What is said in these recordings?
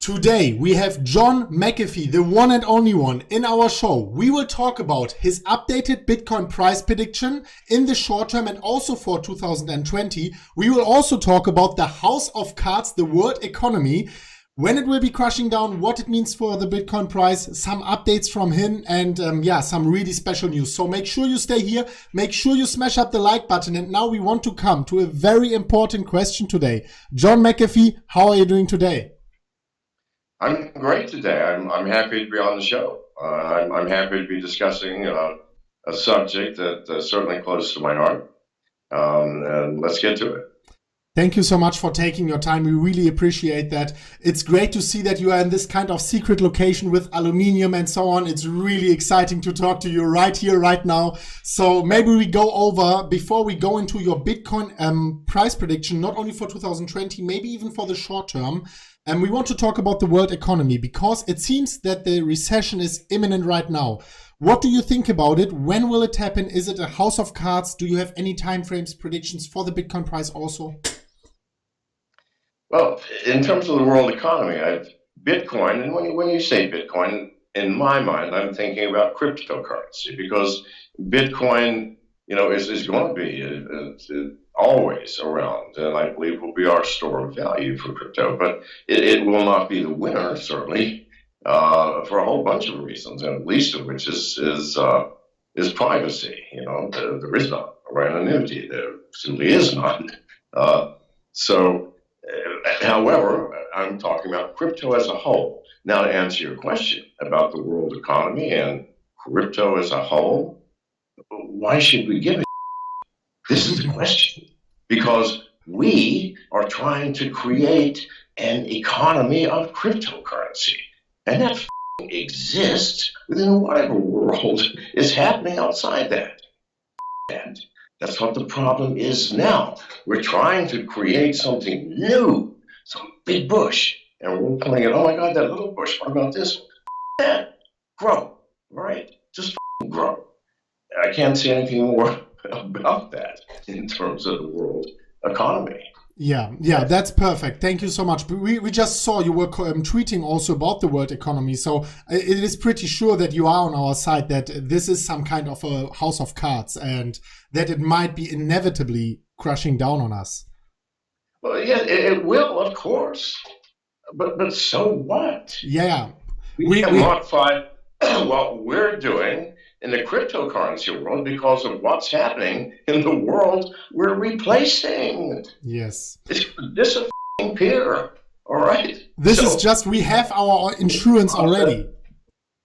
Today we have John McAfee, the one and only one, in our show. We will talk about his updated Bitcoin price prediction in the short term and also for 2020. We will also talk about the house of cards, the world economy, when it will be crashing down, what it means for the Bitcoin price, some updates from him, and some really special news. So make sure you stay here. Make sure you smash up the like button. And now we want to come to a very important question today. John McAfee, how are you doing today? I'm great today. I'm happy to be on the show. I'm happy to be discussing a subject that's certainly close to my heart. And let's get to it. Thank you so much for taking your time. We really appreciate that. It's great to see that you are in this kind of secret location with aluminium and so on. It's really exciting to talk to you right here, right now. So maybe we go over, before we go into your Bitcoin price prediction, not only for 2020, maybe even for the short term. And we want to talk about the world economy because it seems that the recession is imminent right now. What do you think about it? When will it happen? Is it a house of cards? Do you have any timeframes, predictions for the Bitcoin price also? Well, in terms of the world economy, Bitcoin, and when you say Bitcoin, in my mind, I'm thinking about cryptocurrency because Bitcoin, is going to be always around, and I believe will be our store of value for crypto. But it will not be the winner, certainly, for a whole bunch of reasons, and least of which is privacy. There is none, or anonymity. There simply is none. However, I'm talking about crypto as a whole. Now, to answer your question about the world economy and crypto as a whole, why should we give a This is the question. Because we are trying to create an economy of cryptocurrency. And that exists within whatever world is happening outside that. And that's what the problem is now. We're trying to create something new. Some big bush, and we're pulling it. Oh my God, that little bush. What about this one? That grow, right? Just grow. I can't say anything more about that in terms of the world economy. Yeah, that's perfect. Thank you so much. We just saw you were tweeting also about the world economy, so it is pretty sure that you are on our side that this is some kind of a house of cards and that it might be inevitably crashing down on us. Well, yeah, it will, of course, but so what? Yeah, we can modify what we're doing in the cryptocurrency world because of what's happening in the world we're replacing. Yes, this is a peer, all right. This is just we have our insurance already.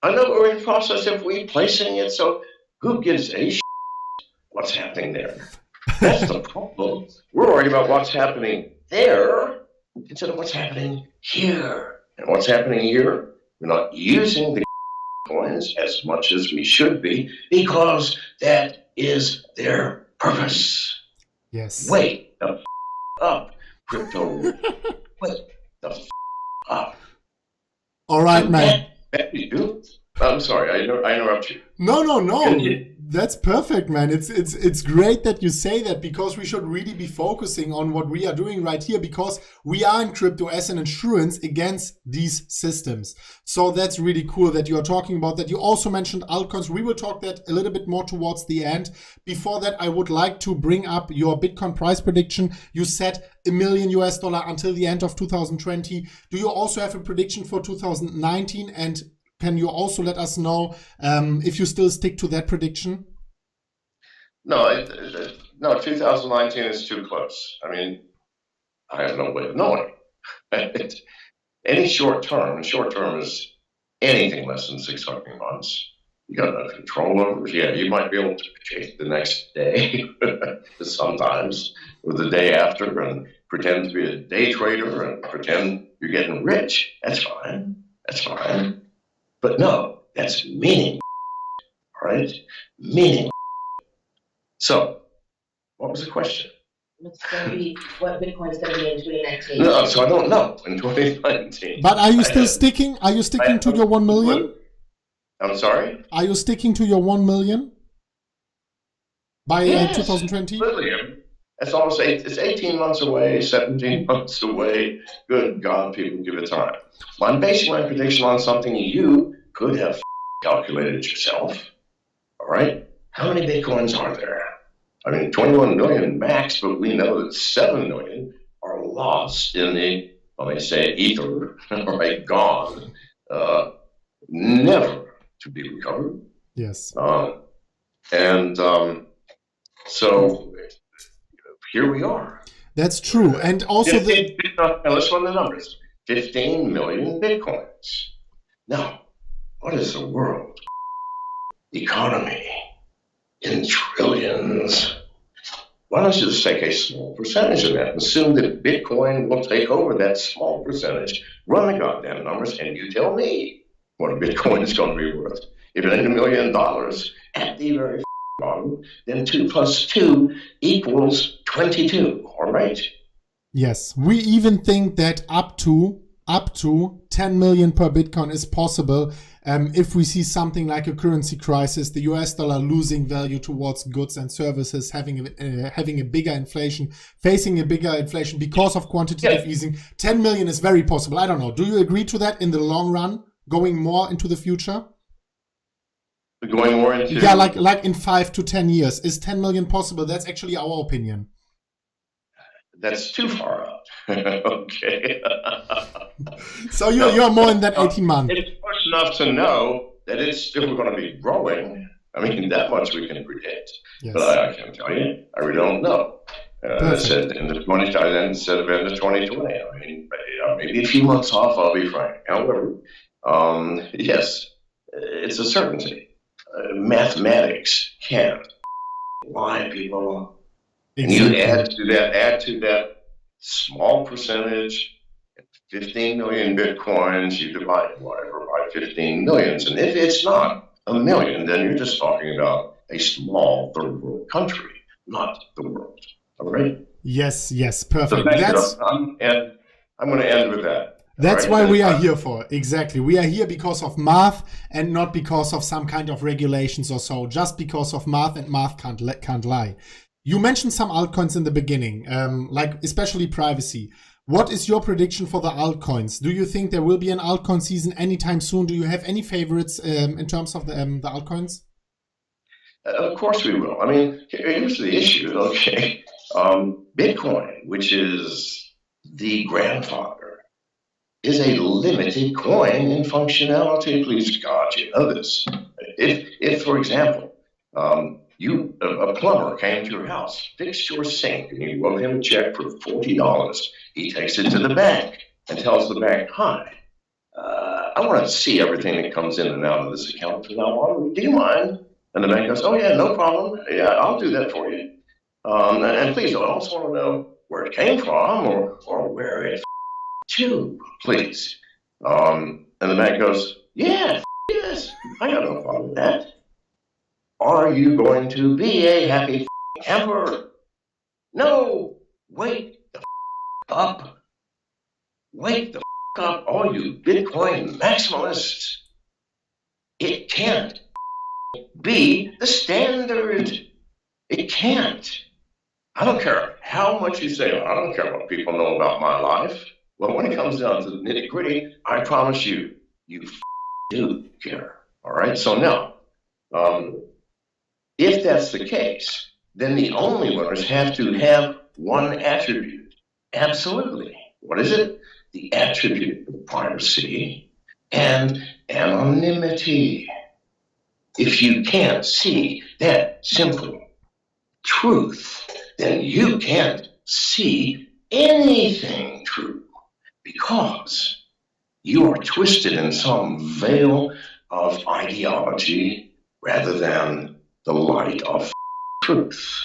I know we're in the process of replacing it, so who gives a what's happening there? That's the problem. We're worried about what's happening there instead of what's happening here. And what's happening here, we're not using the coins as much as we should be because that is their purpose. Yes. Wake the up, crypto. Wake the up. All right, man. That you do. I'm sorry, I interrupt you. No. That's perfect, man. It's great that you say that because we should really be focusing on what we are doing right here because we are in crypto as an insurance against these systems. So that's really cool that you are talking about that. You also mentioned altcoins. We will talk that a little bit more towards the end. Before that, I would like to bring up your Bitcoin price prediction. You said $1 million until the end of 2020. Do you also have a prediction for 2019? And can you also let us know if you still stick to that prediction? No, 2019 is too close. I mean, I have no way of knowing. Any short term is anything less than 600 months. You got no control over it. Yeah, you might be able to predict the next day sometimes, or the day after, and pretend to be a day trader and pretend you're getting rich. That's fine. But no, that's meaning, right? Meaning. So, what was the question? What's going to be, what Bitcoin is going to be in 2019? No, so I don't know in 2019. But are you still sticking? Are you sticking to your 1 million? I'm sorry? Are you sticking to your 1 million by 2020? Absolutely. It's almost it's 18 months away, 17 months away. Good God, people, give it time. Well, I'm basing my prediction on something you could have calculated yourself. All right? How many Bitcoins are there? I mean, 21 million max, but we know that 7 million are lost in the, let me say, ether, right? Gone, never to be recovered. Yes. So here we are. That's true. And also let's run the numbers. 15 million Bitcoins. Now, what is the world economy in trillions? Why don't you just take a small percentage of that and assume that Bitcoin will take over that small percentage, run the goddamn numbers, and you tell me what a Bitcoin is going to be worth. If it ain't $1 million at the very bottom, then 2 plus 2 equals 22, all right? Yes, we even think that up to 10 million per Bitcoin is possible if we see something like a currency crisis, the US dollar losing value towards goods and services, having a bigger inflation, facing a bigger inflation because of quantitative easing. 10 million is very possible. I don't know. Do you agree to that in the long run, going more into the future? Going more into... Yeah, like in 5 to 10 years. Is 10 million possible? That's actually our opinion. That's too far out. Okay. So you're more in that 18 months. It's close enough to know that it's still going to be growing. I mean, that much we can predict. Yes. But I can't tell you. I really don't know. I said in the 20, I then said in the 2020. I mean, maybe a few months off, I'll be frank. However, yes, it's a certainty. Mathematics can't lie, people. Exactly. And you add to that small percentage, 15 million Bitcoins, you divide whatever by 15 millions. And if it's not a million, then you're just talking about a small third world country, not the world. All right? Yes, perfect. So I'm going to end with that. That's why we are here for. Exactly. We are here because of math and not because of some kind of regulations or so, just because of math, and math can't lie. You mentioned some altcoins in the beginning, like especially privacy. What is your prediction for the altcoins? Do you think there will be an altcoin season anytime soon? Do you have any favorites in terms of the altcoins? Of course we will. I mean, here's the issue, okay? Bitcoin, which is the grandfather, is a limited coin in functionality. Please, God, you know this. If for example, a plumber came to your house, fixed your sink, and you wrote him a check for $40. He takes it to the bank and tells the bank, "Hi, I want to see everything that comes in and out of this account from now on. Do you mind?" And the bank goes, "Oh yeah, no problem. Yeah, I'll do that for you. And please, I also want to know where it came from or where it to, please." And the bank goes, "Yeah, yes, I got no problem with that. Are you going to be a happy camper?" No, wake the up. Wake the up, all you Bitcoin maximalists. It can't be the standard. It can't. I don't care how much you say, I don't care what people know about my life. Well, when it comes down to the nitty gritty, I promise you, you do care. All right. So now, if that's the case, then the only winners have to have one attribute. Absolutely. What is it? The attribute of privacy and anonymity. If you can't see that simple truth, then you can't see anything true, because you are twisted in some veil of ideology rather than the light of truth.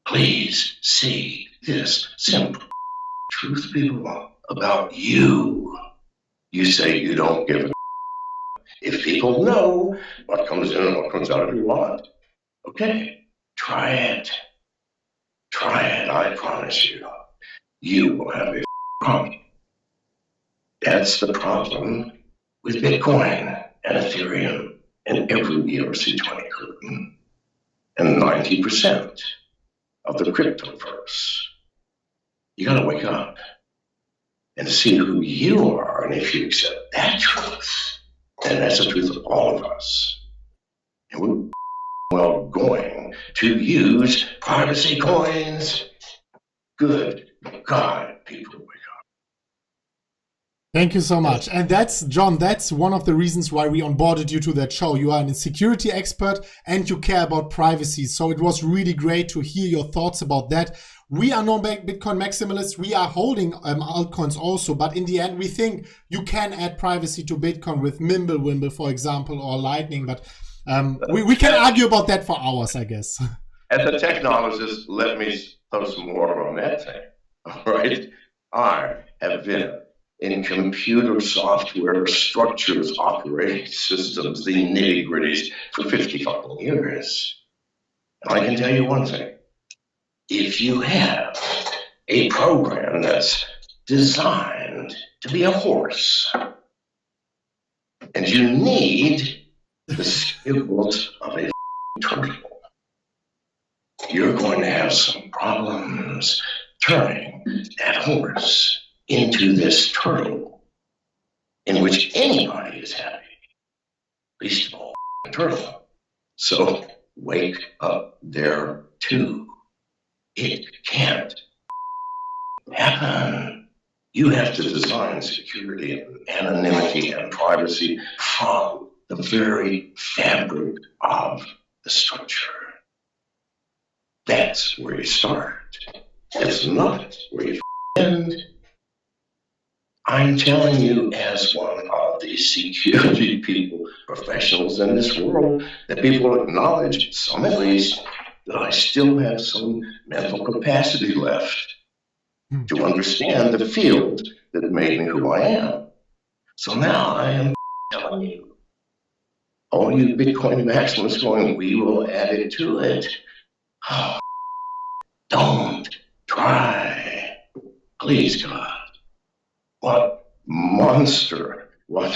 Please see this simple truth, people, about you. You say you don't give a if people know what comes in and what comes out of your wallet. Okay, try it. Try it, I promise you. You will have a problem. That's the problem with Bitcoin and Ethereum and every ERC20 curtain. And 90% of the cryptoverse. You got to wake up and see who you are. And if you accept that truth, then that's the truth of all of us. And we're well going to use privacy coins. Good God, people, wake up. Thank you so much. And that's, John, that's one of the reasons why we onboarded you to that show. You are a security expert and you care about privacy. So it was really great to hear your thoughts about that. We are no Bitcoin maximalists. We are holding altcoins also. But in the end, we think you can add privacy to Bitcoin with Mimblewimble, for example, or Lightning. But we can argue about that for hours, I guess. As a technologist, let me throw some water on that thing. All right. I have been in computer software structures, operating systems, the nitty-gritties for 50 fucking years. And I can tell you one thing. If you have a program that's designed to be a horse, and you need the skills of a turtle, you're going to have some problems turning that horse into this turtle in which anybody is happy, least of all a turtle. So wake up there too. It can't happen. You have to design security and anonymity and privacy from the very fabric of the structure. That's where you start. It's not where you end. I'm telling you, as one of the security people, professionals in this world, that people acknowledge, some at least, that I still have some mental capacity left to understand the field that made me who I am. So now I am telling you, all you Bitcoin maximalists going, we will add it to it. Oh, don't try. Please, God. What monster, what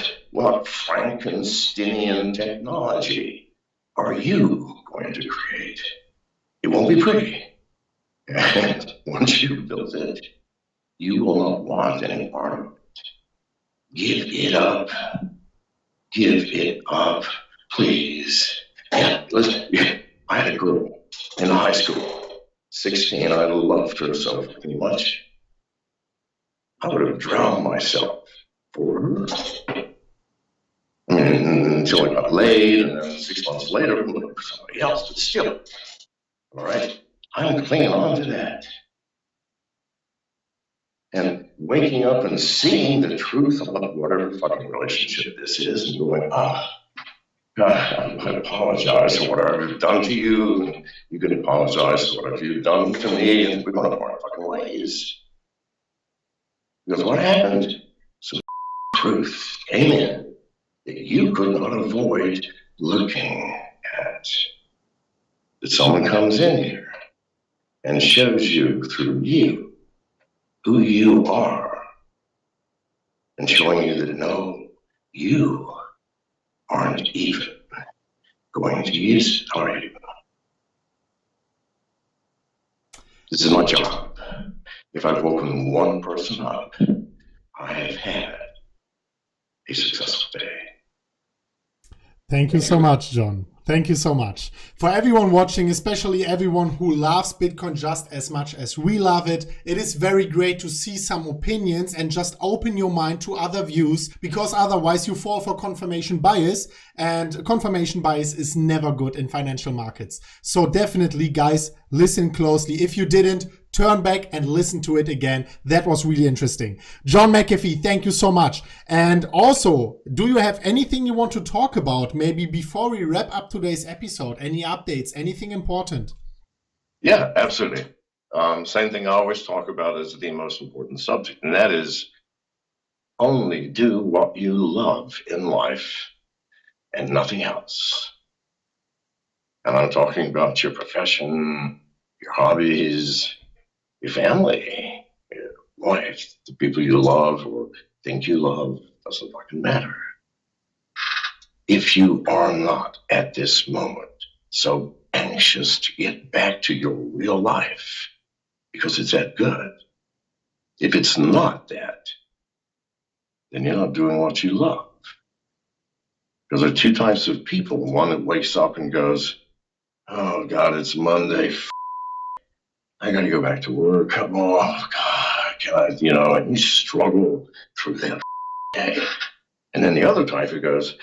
Frankensteinian technology are you going to create? It won't be pretty. And once you've built it, you will not want any part of it. Give it up. Give it up, please. Yeah, listen, I had a girl in high school, 16. I loved her so fucking much. I would have drowned myself for her. I mean, until I got laid, and then 6 months later, I'm looking for somebody else, but still. All right? I'm clinging on to that. And waking up and seeing the truth about whatever fucking relationship this is and going, God, I apologize for whatever I've done to you, and you can apologize for whatever you've done to me, and we're going to part fucking ways. Because what happened? Some truth came in that you could not avoid looking at. That someone comes in here and shows you through you who you are, and showing you that no, you aren't even going to use it, are you? This is my job. If I've woken one person up, I have had a successful day. Thank you so much, John. Thank you so much. For everyone watching, especially everyone who loves Bitcoin just as much as we love it, it is very great to see some opinions and just open your mind to other views, because otherwise you fall for confirmation bias, and confirmation bias is never good in financial markets. So definitely, guys, listen closely. If you didn't, turn back and listen to it again. That was really interesting. John McAfee, thank you so much. And also, do you have anything you want to talk about, maybe before we wrap up today's episode? Any updates, anything important? Yeah, absolutely. Same thing I always talk about is the most important subject, and that is only do what you love in life and nothing else. And I'm talking about your profession, your hobbies, your family, your wife, the people you love or think you love, doesn't fucking matter. If you are not at this moment so anxious to get back to your real life because it's that good. If it's not that, then you're not doing what you love. Because there are two types of people. One that wakes up and goes, oh God, it's Monday. I gotta go back to work. Come on, God, can I, and you struggle through that day. And then the other type who goes,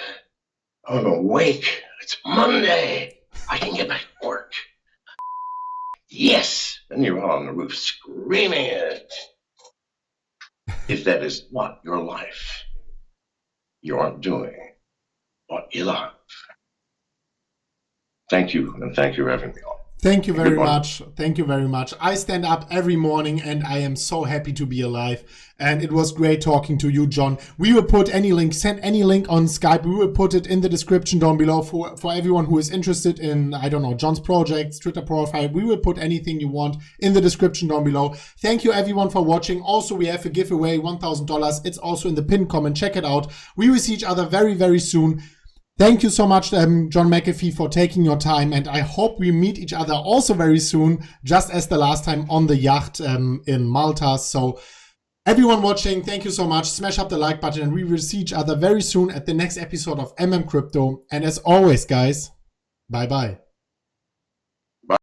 I'm awake. It's Monday. I can get back to work. Yes. And you're on the roof screaming it. If that is not your life, you aren't doing what you love. Thank you, and thank you for having me on. Thank you very much. Thank you very much. I stand up every morning and I am so happy to be alive. And it was great talking to you, John. We will put any link, send any link on Skype. We will put it in the description down below for everyone who is interested in, I don't know, John's projects, Twitter profile. We will put anything you want in the description down below. Thank you everyone for watching. Also, we have a giveaway, $1,000. It's also in the pinned comment. Check it out. We will see each other very, very soon. Thank you so much, John McAfee, for taking your time, and I hope we meet each other also very soon, just as the last time on the yacht in Malta. So everyone watching, thank you so much. Smash up the like button, and we will see each other very soon at the next episode of MMCrypto. And as always, guys, bye-bye.